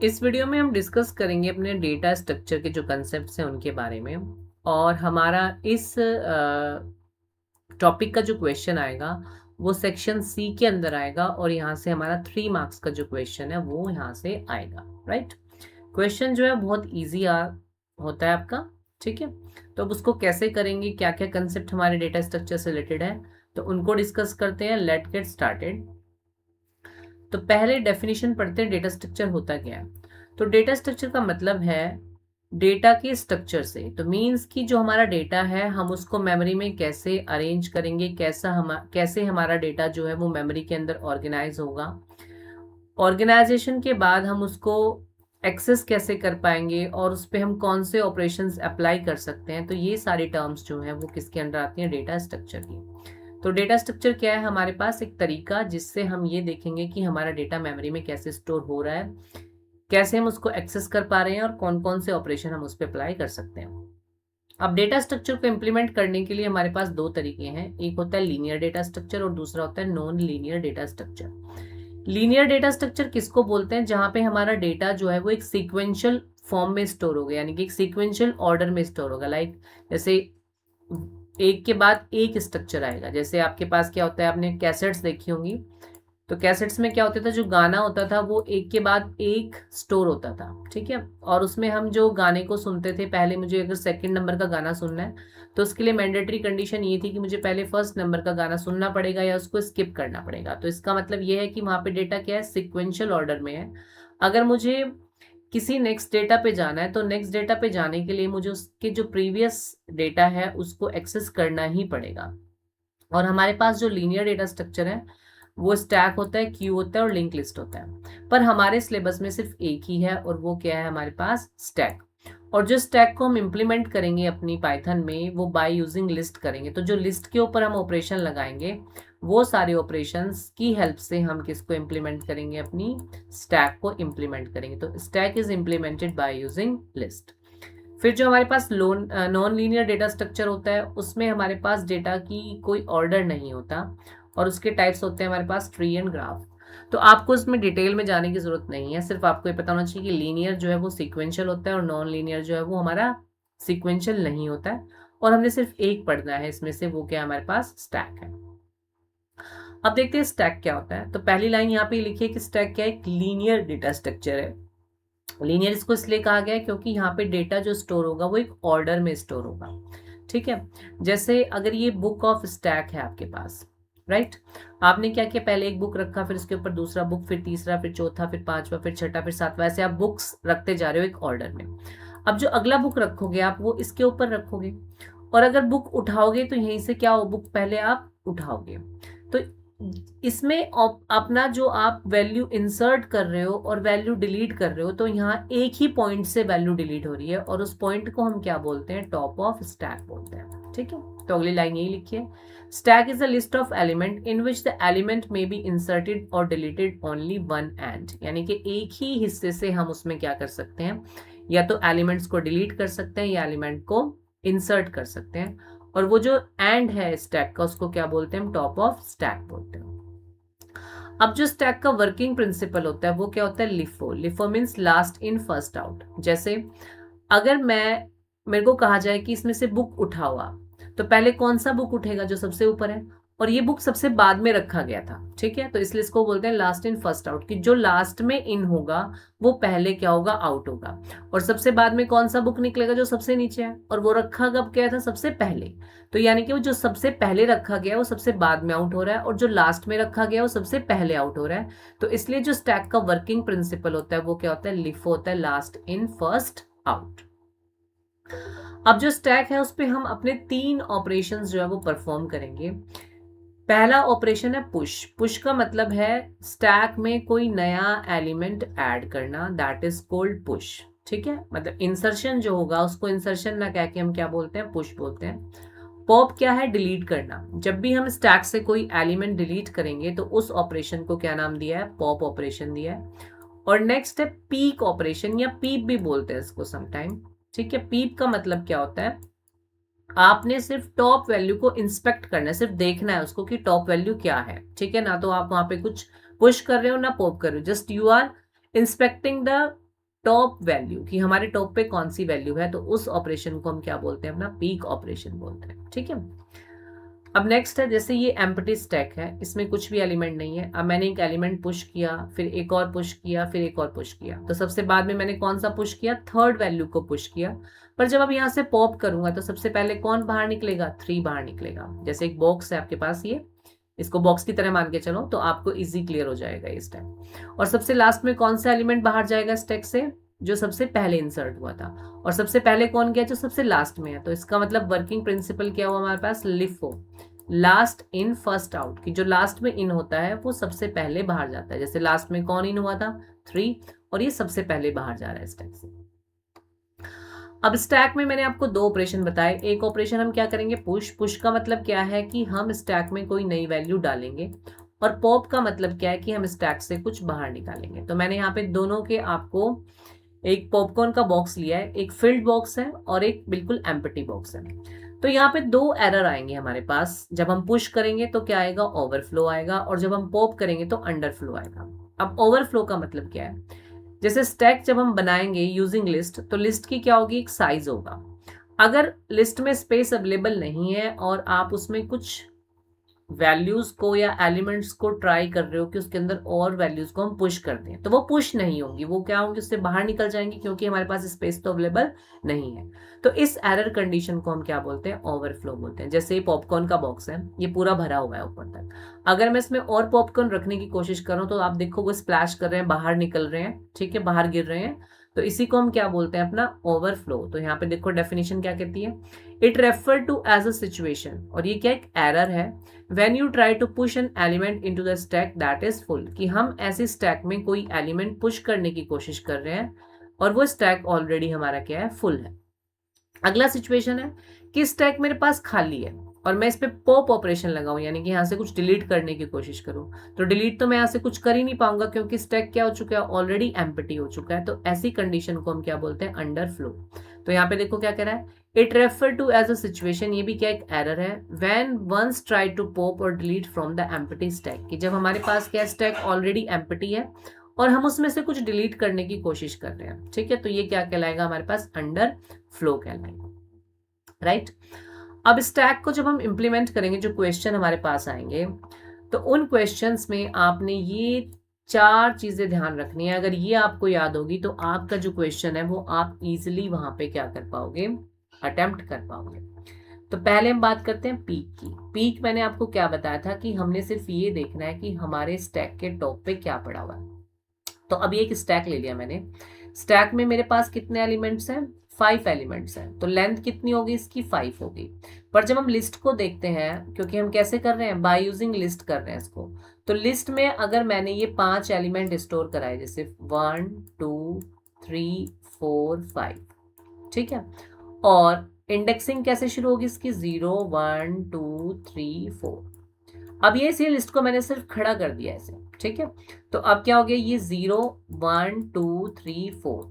इस वीडियो में हम डिस्कस करेंगे अपने डेटा स्ट्रक्चर के जो कंसेप्ट्स हैं उनके बारे में। और हमारा इस टॉपिक का जो क्वेश्चन आएगा वो सेक्शन सी के अंदर आएगा और यहाँ से हमारा 3 मार्क्स का जो क्वेश्चन है वो यहाँ से आएगा। राइट। क्वेश्चन जो है बहुत ईजी होता है आपका। ठीक है। तो अब उसको कैसे करेंगे, क्या क्या कंसेप्ट हमारे डेटा स्ट्रक्चर से रिलेटेड है, तो उनको डिस्कस करते हैं। Let get started. तो पहले डेफिनेशन पढ़ते हैं, डेटा स्ट्रक्चर होता क्या है। तो डेटा स्ट्रक्चर का मतलब है डेटा के स्ट्रक्चर से। तो मीन्स कि जो हमारा डेटा है हम उसको मेमोरी में कैसे अरेंज करेंगे, कैसे हमारा डेटा जो है वो मेमोरी के अंदर ऑर्गेनाइज होगा। ऑर्गेनाइजेशन के बाद हम उसको एक्सेस कैसे कर पाएंगे और उस पर हम कौन से ऑपरेशंस अप्लाई कर सकते हैं। तो ये सारी टर्म्स जो हैं वो किसके अंडर आती हैं, डेटा स्ट्रक्चर की। तो डेटा स्ट्रक्चर क्या है, हमारे पास एक तरीका जिससे हम ये देखेंगे कि हमारा डेटा मेमोरी में कैसे स्टोर हो रहा है, कैसे हम उसको एक्सेस कर पा रहे हैं और कौन कौन से ऑपरेशन हम उस पर अप्लाई कर सकते हैं। अब डेटा स्ट्रक्चर को इम्प्लीमेंट करने के लिए हमारे पास दो तरीके हैं, एक होता है लीनियर डेटा स्ट्रक्चर और दूसरा होता है non linear data structure. Linear data structure किसको बोलते हैं, जहां पे हमारा डेटा जो है वो एक सीक्वेंशियल फॉर्म में स्टोर होगा, यानी कि एक सीक्वेंशियल ऑर्डर में स्टोर होगा। लाइक जैसे एक के बाद एक स्ट्रक्चर आएगा। जैसे आपके पास क्या होता है, आपने कैसेट्स देखी होंगी, तो कैसेट्स में क्या होता था, जो गाना होता था वो एक के बाद एक स्टोर होता था। ठीक है। और उसमें हम जो गाने को सुनते थे, पहले मुझे अगर सेकंड नंबर का गाना सुनना है तो उसके लिए मैंडेटरी कंडीशन ये थी कि मुझे पहले फर्स्ट नंबर का गाना सुनना पड़ेगा या उसको स्किप करना पड़ेगा। तो इसका मतलब ये है कि वहाँ पे डेटा क्या है, सिक्वेंशियल ऑर्डर में है। अगर मुझे किसी नेक्स्ट डेटा पे जाना है तो नेक्स्ट डेटा पे जाने के लिए मुझे उसके जो प्रीवियस डेटा है उसको एक्सेस करना ही पड़ेगा। और हमारे पास जो लीनियर डेटा स्ट्रक्चर है वो स्टैक होता है, क्यू होता है और लिंक लिस्ट होता है। पर हमारे सिलेबस में सिर्फ एक ही है और वो क्या है, हमारे पास स्टैक। और जो स्टैक को हम इम्प्लीमेंट करेंगे अपनी पाइथन में वो बाय यूजिंग लिस्ट करेंगे। तो जो लिस्ट के ऊपर हम ऑपरेशन लगाएंगे वो सारे ऑपरेशंस की हेल्प से हम किसको इम्प्लीमेंट करेंगे, अपनी स्टैक को इम्प्लीमेंट करेंगे। तो stack is implemented by using list. फिर जो हमारे पास नॉन लीनियर डेटा स्ट्रक्चर होता है उसमें हमारे पास डेटा की कोई ऑर्डर नहीं होता और उसके टाइप्स होते हैं हमारे पास ट्री एंड ग्राफ। तो आपको इसमें डिटेल में जाने की जरूरत नहीं है, सिर्फ आपको ये पता होना चाहिए कि लीनियर जो है वो सीक्वेंशियल होता है और नॉन लीनियर जो है वो हमारा सीक्वेंशियल नहीं होता है। और हमने सिर्फ एक पढ़ना है इसमें से, वो क्या हमारे पास स्टैक है। अब देखते हैं स्टैक क्या होता है। तो पहली लाइन यहाँ पे लिखी है कि स्टैक क्या है, एक लीनियर डेटा स्ट्रक्चर है। लीनियर इसको इसलिए कहा गया है क्योंकि यहाँ पे डेटा जो स्टोर होगा वो एक ऑर्डर में स्टोर होगा। ठीक है। जैसे अगर ये बुक ऑफ स्टैक है आपके पास, राइट। आपने क्या किया, पहले एक बुक रखा, फिर उसके ऊपर दूसरा बुक, फिर तीसरा, फिर चौथा, फिर पांचवा, फिर छठा, फिर सातवां, ऐसे आप बुक्स रखते जा रहे हो एक ऑर्डर में। अब जो अगला बुक रखोगे आप वो इसके ऊपर रखोगे और अगर बुक उठाओगे तो यहीं से क्या हो, बुक पहले आप उठाओगे। तो इसमें अपना जो आप वैल्यू इंसर्ट कर रहे हो और वैल्यू डिलीट कर रहे हो, तो यहाँ एक ही पॉइंट से वैल्यू डिलीट हो रही है और उस पॉइंट को हम क्या बोलते हैं, टॉप ऑफ स्टैक बोलते हैं। ठीक है। तो अगली लाइन यही लिखिए, stack is a list of element in which the element में बी इंसर्टेड और डिलीटेड ओनली वन एंड। यानी कि एक ही हिस्से से हम उसमें क्या कर सकते हैं, या तो एलिमेंट्स को डिलीट कर सकते हैं या एलिमेंट को इंसर्ट कर सकते हैं। और वो जो एंड है स्टैक का उसको क्या बोलते हैं, हम टॉप ऑफ स्टैक बोलते हैं। अब जो स्टैक का वर्किंग प्रिंसिपल होता है वो क्या होता है, LIFO. LIFO means last in first out. जैसे अगर मेरे को कहा जाए कि इसमें से बुक उठाओ आप, तो पहले कौन सा बुक उठेगा, जो सबसे ऊपर है, और ये बुक सबसे बाद में रखा गया था। ठीक है। तो इसलिए इसको बोलते हैं लास्ट इन फर्स्ट आउट, कि जो लास्ट में इन होगा वो पहले क्या होगा, आउट होगा। और सबसे बाद में कौन सा बुक निकलेगा, जो सबसे नीचे है, और वो रखा कब गया था, सबसे पहले। तो यानी कि वो जो सबसे पहले रखा गया वो सबसे बाद में आउट हो रहा है और जो लास्ट में रखा गया वो सबसे पहले आउट हो रहा है। तो इसलिए जो स्टैक का वर्किंग प्रिंसिपल होता है वो क्या होता है, लिफो होता है, लास्ट इन फर्स्ट आउट। अब जो स्टैक है उस पर हम अपने 3 ऑपरेशंस जो है वो परफॉर्म करेंगे। पहला ऑपरेशन है पुश। पुश का मतलब है स्टैक में कोई नया एलिमेंट ऐड करना, दैट इज कॉल्ड पुश। ठीक है। मतलब इंसर्शन जो होगा उसको इंसर्शन ना कह के हम क्या बोलते हैं, पुश बोलते हैं। पॉप क्या है, डिलीट करना। जब भी हम स्टैक से कोई एलिमेंट डिलीट करेंगे तो उस ऑपरेशन को क्या नाम दिया है, पॉप ऑपरेशन दिया है। और नेक्स्ट है पीक ऑपरेशन, या पीप भी बोलते हैं इसको समटाइम। ठीक है। पीप का मतलब क्या होता है, आपने सिर्फ टॉप वैल्यू को इंस्पेक्ट करना है, सिर्फ देखना है उसको कि टॉप वैल्यू क्या है। ठीक है ना, तो आप वहां पे कुछ पुश कर रहे हो ना पॉप कर रहे हो, just you are inspecting the top value कि हमारे टॉप पे कौन सी वैल्यू है, तो उस ऑपरेशन को हम क्या बोलते हैं, अपना पीक ऑपरेशन बोलते हैं। ठीक है, अब नेक्स्ट है, जैसे ये एम्प्टी स्टैक है, इसमें कुछ भी एलिमेंट नहीं है। अब मैंने एक एलिमेंट पुश किया, फिर एक और पुश किया, फिर एक और पुश किया, तो सबसे बाद में मैंने कौन सा पुश किया, थर्ड वैल्यू को पुश किया। पर जब अब यहाँ से पॉप करूंगा तो सबसे पहले कौन बाहर निकलेगा, 3 बाहर निकलेगा। जैसे एक बॉक्स है आपके पास, ये इसको बॉक्स की तरह मान के चलो तो आपको इजी क्लियर हो जाएगा इस टाइम। और सबसे लास्ट में कौन सा एलिमेंट बाहर जाएगा स्टैक से, जो सबसे पहले इंसर्ट हुआ था। और सबसे पहले कौन गया, जो सबसे लास्ट में है। तो इसका मतलब वर्किंग प्रिंसिपल क्या हुआ हमारे पास, LIFO, last in first out, कि जो लास्ट में इन होता है वो सबसे पहले बाहर जाता है। जैसे लास्ट में कौन इन हुआ था, 3, और ये सबसे पहले बाहर जा रहा है स्टैक से। अब स्टैक में मैंने आपको 2 ऑपरेशन बताए। एक ऑपरेशन हम क्या करेंगे, पुश। पुश का मतलब क्या है कि हम स्टैक में कोई नई वैल्यू डालेंगे। और पॉप का मतलब क्या है कि हम स्टैक से कुछ बाहर निकालेंगे। तो मैंने यहाँ पे दोनों के आपको एक पॉपकॉर्न का बॉक्स लिया है, एक फिल्ड बॉक्स है और एक बिल्कुल एम्प्टी बॉक्स है। तो यहाँ पे 2 एरर आएंगे हमारे पास। जब हम पुश करेंगे तो क्या आएगा, ओवरफ्लो आएगा, और जब हम पॉप करेंगे तो अंडरफ्लो आएगा। अब ओवरफ्लो का मतलब क्या है, जैसे स्टैक जब हम बनाएंगे यूजिंग लिस्ट, तो लिस्ट की क्या होगी, एक साइज होगा। अगर लिस्ट में स्पेस अवेलेबल नहीं है और आप उसमें कुछ वैल्यूज को या एलिमेंट्स को ट्राई कर रहे हो कि उसके अंदर और वैल्यूज को हम पुश कर दें, तो वो पुश नहीं होंगी, वो क्या होंगी, उससे बाहर निकल जाएंगी, क्योंकि हमारे पास स्पेस तो अवेलेबल नहीं है। तो इस एरर कंडीशन को हम क्या बोलते हैं, ओवरफ्लो बोलते हैं। जैसे ये पॉपकॉर्न का बॉक्स है, ये पूरा भरा हुआ है ऊपर तक। अगर मैं इसमें और पॉपकॉर्न रखने की कोशिश करूं तो आप देखो वो स्प्लैश कर रहे हैं, बाहर निकल रहे हैं, ठीक है, बाहर गिर रहे हैं। तो इसी को हम क्या बोलते हैं, अपना ओवरफ्लो। तो यहाँ पे देखो डेफिनेशन क्या कहती है, it refer to as a situation, और ये क्या एक एरर है, when you try to push an element into the stack that is full, कि हम ऐसे स्टैक में कोई एलिमेंट पुश करने की कोशिश कर रहे हैं और वो स्टैक ऑलरेडी हमारा क्या है, फुल है। अगला सिचुएशन है कि स्टैक मेरे पास खाली है और मैं इस पे पॉप ऑपरेशन लगाऊं, यानी कि यहाँ से कुछ डिलीट करने की कोशिश करूं। तो डिलीट तो मैं यहाँ से कुछ कर ही नहीं पाऊंगा, क्योंकि स्टैक क्या हो चुका है, ऑलरेडी एम्प्टी हो चुका है। तो ऐसी कंडीशन को हम क्या बोलते हैं, अंडरफ्लो। तो यहाँ पे देखो क्या कह रहा है, it refer to as a situation, ये भी क्या एक एरर है, when once try to pop और delete from the empty stack, कि जब हमारे पास क्या स्टैक ऑलरेडी एम्प्टी है और हम उसमें से कुछ डिलीट करने की कोशिश कर रहे हैं। ठीक है, तो ये क्या कहलाएगा, हमारे पास अंडर फ्लो कहलाएगा। राइट, अब स्टैक को जब हम इंप्लीमेंट करेंगे, जो क्वेश्चन हमारे पास आएंगे, तो उन क्वेश्चंस में आपने ये 4 चीजें ध्यान रखनी है। अगर ये आपको याद होगी तो आपका जो क्वेश्चन है वो आप इजीली वहां पे क्या कर पाओगे, अटेम्प्ट कर पाओगे। तो पहले हम बात करते हैं पीक की। पीक मैंने आपको क्या बताया था कि हमने सिर्फ ये देखना है कि हमारे स्टैक के टॉप पे क्या पड़ा हुआ है। तो अभी एक स्टैक ले लिया मैंने, स्टैक में मेरे पास कितने एलिमेंट्स हैं, 5 एलिमेंट्स हैं। तो लेंथ कितनी होगी इसकी, 5 होगी। पर जब हम लिस्ट को देखते हैं, क्योंकि हम कैसे कर रहे हैं, बाय यूजिंग लिस्ट कर रहे हैं इसको, तो लिस्ट में अगर मैंने ये 5 एलिमेंट स्टोर कराए, जैसे 1 2 3 4 5, ठीक है, और इंडेक्सिंग कैसे शुरू होगी इसकी, 0 1 2 3 4। अब ये इसी लिस्ट को मैंने सिर्फ खड़ा कर दिया ऐसे, ठीक है। तो अब क्या हो गया, ये 0 1 2 3 4,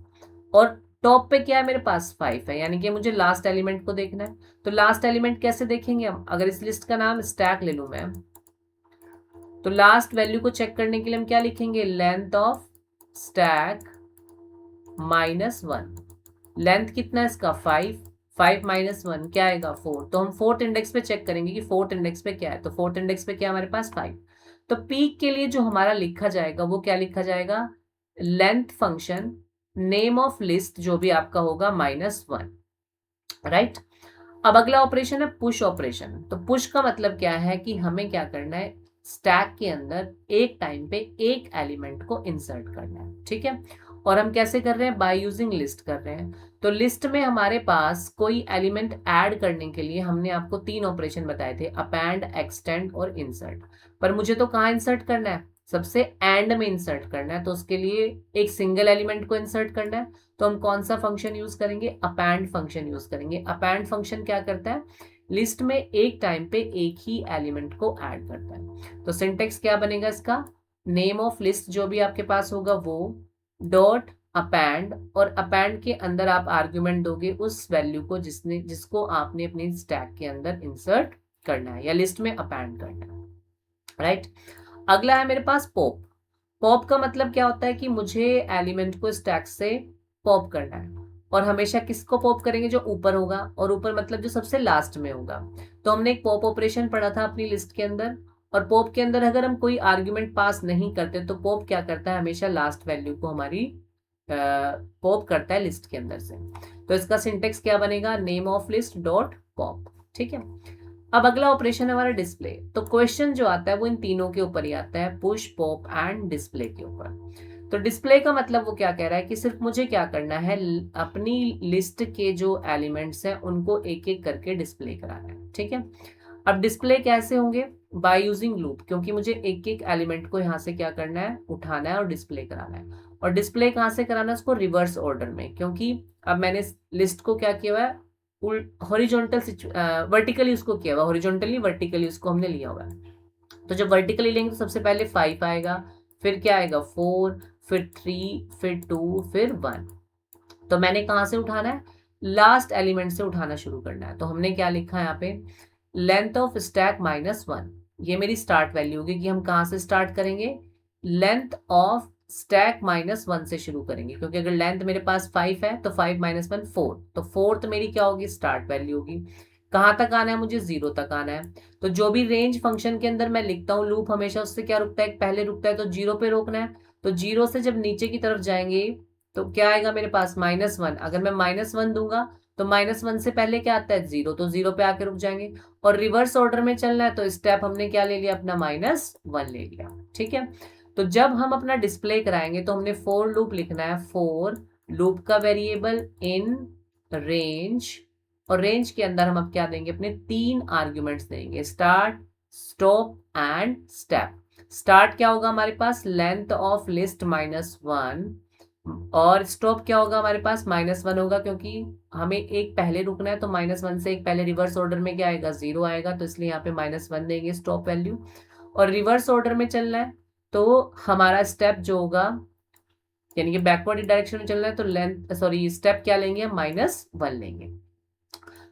और टॉप पे क्या है मेरे पास, 5 है, यानी कि मुझे लास्ट एलिमेंट को देखना है। तो लास्ट एलिमेंट कैसे देखेंगे हम, अगर इस लिस्ट का नाम स्टैक ले लूं मैं, तो लास्ट वैल्यू को चेक करने के लिए हम क्या लिखेंगे, लेंथ ऑफ स्टैक -1। लेंथ कितना है इसका, 5, 5 -1 क्या आएगा, 4। तो हम 4th इंडेक्स पे चेक करेंगे कि 4th इंडेक्स पे क्या है, तो 4th इंडेक्स पे क्या हमारे पास, 5। तो पीक के लिए जो हमारा लिखा जाएगा वो क्या लिखा जाएगा, length function name of list जो भी आपका होगा -1। राइट, अब अगला ऑपरेशन है पुश ऑपरेशन। तो पुश का मतलब क्या है कि हमें क्या करना है, स्टैक के अंदर एक टाइम पे एक एलिमेंट को इंसर्ट करना है, ठीक है। और हम कैसे कर रहे हैं, बाय यूजिंग लिस्ट कर रहे हैं। तो लिस्ट में हमारे पास कोई एलिमेंट ऐड करने के लिए हमने आपको 3 ऑपरेशन बताए थे, अपेंड, एक्सटेंड और इंसर्ट। पर मुझे तो कहाँ इंसर्ट करना है, सबसे एंड में इंसर्ट करना है। तो उसके लिए एक सिंगल एलिमेंट को इंसर्ट करना है, तो हम कौन सा फंक्शन यूज करेंगे, अपेंड फंक्शन यूज करेंगे। अपेंड फंक्शन क्या करता है, लिस्ट में एक टाइम पे एक ही एलिमेंट को ऐड करता है। तो सिंटेक्स क्या बनेगा इसका, नेम ऑफ लिस्ट जो भी आपके पास होगा वो डॉट अपेंड, और अपेंड के अंदर आप आर्ग्यूमेंट दोगे उस वैल्यू को जिसको आपने अपने स्टैक के अंदर इंसर्ट करना है या लिस्ट में अपेंड करना है। राइट, अगला है मेरे पास पॉप। पॉप का मतलब क्या होता है कि मुझे एलिमेंट को स्टैक से पॉप करना है, और हमेशा किसको पॉप करेंगे, जो ऊपर होगा, और ऊपर मतलब जो सबसे लास्ट में होगा। तो हमने एक पॉप ऑपरेशन पढ़ा था अपनी लिस्ट के अंदर, और पॉप के अंदर अगर हम कोई आर्ग्यूमेंट पास नहीं करते तो पॉप क्या करता है, हमेशा लास्ट वैल्यू को हमारी पॉप करता है लिस्ट के अंदर से। तो इसका सिंटेक्स क्या बनेगा, name of list dot pop. ठीक है, अब अगला ऑपरेशन है हमारा डिस्प्ले। तो क्वेश्चन जो आता है वो इन तीनों के ऊपर ही आता है, पुश, पॉप एंड डिस्प्ले के ऊपर। तो डिस्प्ले का मतलब वो क्या कह रहा है कि सिर्फ मुझे क्या करना है, अपनी लिस्ट के जो एलिमेंट्स हैं उनको एक एक करके डिस्प्ले कराना है। ठीक है, अब डिस्प्ले कैसे होंगे, बाय यूजिंग लूप, क्योंकि मुझे एक एक एलिमेंट को यहाँ से क्या करना है, उठाना है और डिस्प्ले कराना है। और डिस्प्ले कहाँ से कराना है, उसको रिवर्स ऑर्डर में, क्योंकि अब मैंने लिस्ट को क्या किया हुआ है, हॉरिजॉन्टल वर्टिकली उसको किया हुआ, हॉरिजॉन्टली वर्टिकली उसको हमने लिया हुआ है। तो जब वर्टिकली लेंगे तो सबसे पहले 5 आएगा, फिर क्या आएगा 4, फिर 3, फिर 2, फिर 1। तो मैंने कहाँ से उठाना है, लास्ट एलिमेंट से उठाना शुरू करना है। तो हमने क्या लिखा है यहाँ पे, लेंथ ऑफ स्टैक -1, ये मेरी स्टार्ट वैल्यू होगी कि हम कहाँ से स्टार्ट करेंगे, लेंथ ऑफ स्टैक -1 से शुरू करेंगे, क्योंकि अगर लेंथ मेरे पास 5 है तो 5 - 1 4, तो फोर्थ मेरी क्या होगी, स्टार्ट वैल्यू होगी। कहाँ तक आना है, मुझे 0 तक आना है। तो जो भी रेंज फंक्शन के अंदर मैं लिखता हूँ, लूप हमेशा उससे क्या रुकता है, पहले रुकता है, तो 0 पे रोकना है। तो 0 से जब नीचे की तरफ जाएंगे तो क्या आएगा मेरे पास, -1। अगर मैं -1 दूंगा तो -1 से पहले क्या आता है, 0, तो 0 पे आके रुक जाएंगे। और रिवर्स ऑर्डर में चलना है तो स्टेप हमने क्या ले लिया, अपना -1 ले लिया। ठीक है, तो जब हम अपना डिस्प्ले कराएंगे तो हमने फॉर लूप लिखना है, फॉर लूप का वेरिएबल इन रेंज, और रेंज के अंदर हम अब क्या देंगे, अपने 3 आर्ग्यूमेंट्स देंगे, start, stop and step. Start क्या होगा हमारे पास, लेंथ ऑफ लिस्ट -1, और स्टॉप क्या होगा हमारे पास, -1 होगा, क्योंकि हमें एक पहले रुकना है, तो -1 से एक पहले रिवर्स ऑर्डर में क्या आएगा, 0 आएगा, तो इसलिए यहाँ पे -1 देंगे स्टॉप वैल्यू। और रिवर्स ऑर्डर में चलना है तो हमारा स्टेप जो होगा, यानी कि बैकवर्ड डायरेक्शन में चलना है, तो लेंथ सॉरी स्टेप क्या लेंगे, -1 लेंगे।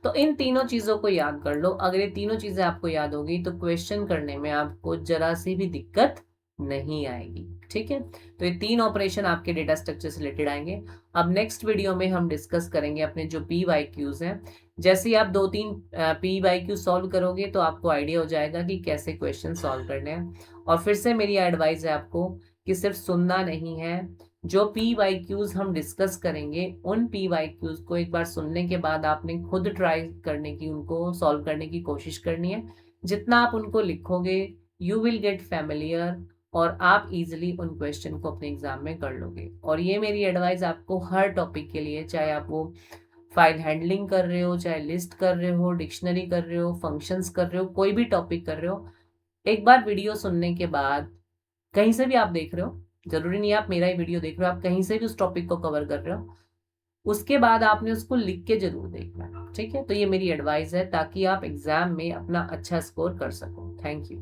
तो इन तीनों चीजों को याद कर लो। अगर ये तीनों चीजें आपको याद होगी तो क्वेश्चन करने में आपको जरा सी भी दिक्कत नहीं आएगी। ठीक है, तो ये 3 ऑपरेशन आपके डेटा स्ट्रक्चर से रिलेटेड आएंगे। अब नेक्स्ट वीडियो में हम डिस्कस करेंगे अपने जो PYQs हैं। जैसे ही आप 2-3 PYQ सॉल्व करोगे तो आपको आइडिया हो जाएगा कि कैसे क्वेश्चन सॉल्व करने हैं। और फिर से मेरी एडवाइस है आपको कि सिर्फ सुनना नहीं है, जो PYQs हम डिस्कस करेंगे उन PYQs को एक बार सुनने के बाद आपने खुद ट्राई करने की, उनको सॉल्व करने की कोशिश करनी है। जितना आप उनको लिखोगे यू विल गेट फैमिलियर, और आप इजीली उन क्वेश्चन को अपने एग्जाम में कर लोगे। और ये मेरी एडवाइस आपको हर टॉपिक के लिए, चाहे आप वो फाइल हैंडलिंग कर रहे हो, चाहे लिस्ट कर रहे हो, डिक्शनरी कर रहे हो, फंक्शंस कर रहे हो, कोई भी टॉपिक कर रहे हो, एक बार वीडियो सुनने के बाद, कहीं से भी आप देख रहे हो, जरूरी नहीं आप मेरा ही वीडियो देख रहे हो, आप कहीं से भी उस टॉपिक को कवर कर रहे हो, उसके बाद आपने उसको लिख के जरूर देखना है। ठीक है, तो ये मेरी एडवाइस है ताकि आप एग्जाम में अपना अच्छा स्कोर कर सको। Thank you.